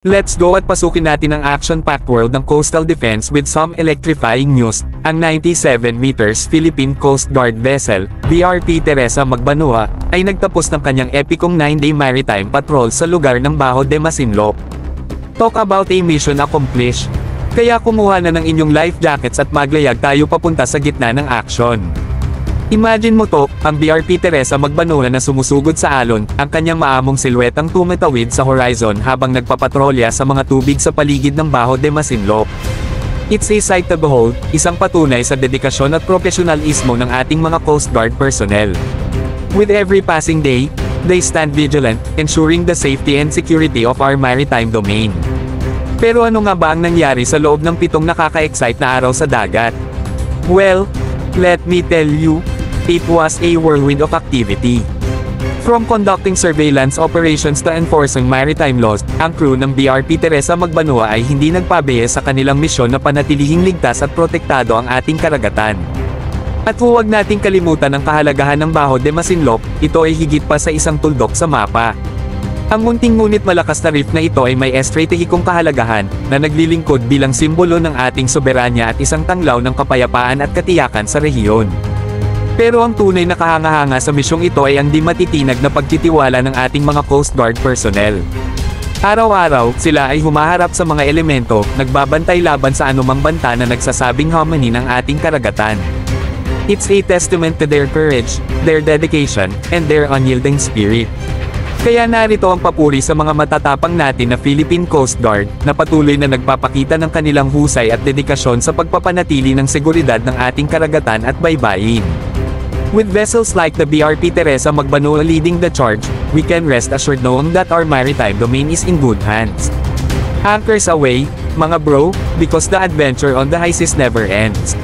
Let's go at pasukin natin ang action-packed world ng coastal defense with some electrifying news. Ang 97 meters Philippine Coast Guard vessel, BRP Teresa Magbanua, ay nagtapos ng kanyang epikong 9-day maritime patrol sa lugar ng Bajo de Masinloc. Talk about a mission accomplished. Kaya kumuha na ng inyong life jackets at maglayag tayo papunta sa gitna ng action. Imagine mo to, ang BRP Teresa Magbanua na sumusugod sa alon, ang kanyang maamong silwetang tumatawid sa horizon habang nagpapatrolya sa mga tubig sa paligid ng Bajo de Masinloc. It's a sight to behold, isang patunay sa dedikasyon at profesionalismo ng ating mga Coast Guard personnel. With every passing day, they stand vigilant, ensuring the safety and security of our maritime domain. Pero ano nga ba ang nangyari sa loob ng 7 nakaka-excite na araw sa dagat? Well, let me tell you, it was a whirlwind of activity. From conducting surveillance operations to enforcing maritime laws, ang crew ng BRP Teresa Magbanua ay hindi nagpabaye sa kanilang misyon na panatilihing ligtas at protektado ang ating karagatan. At huwag nating kalimutan ang kahalagahan ng Bajo de Masinloc, ito ay higit pa sa isang tuldok sa mapa. Ang munting ngunit malakas na reef na ito ay may estratehikong kahalagahan, na naglilingkod bilang simbolo ng ating soberanya at isang tanglaw ng kapayapaan at katiyakan sa rehiyon. Pero ang tunay na kahanga-hanga sa misyong ito ay ang di matitinag na pagtitiwala ng ating mga Coast Guard personnel. Araw-araw, sila ay humaharap sa mga elemento, nagbabantay laban sa anumang banta na nagsasabing hamanin ang ating karagatan. It's a testament to their courage, their dedication, and their unyielding spirit. Kaya narito ang papuri sa mga matatapang natin na Philippine Coast Guard, na patuloy na nagpapakita ng kanilang husay at dedikasyon sa pagpapanatili ng seguridad ng ating karagatan at baybayin. With vessels like the BRP Teresa Magbanua leading the charge, we can rest assured knowing that our maritime domain is in good hands. Anchors away, mga bro, because the adventure on the high seas never ends.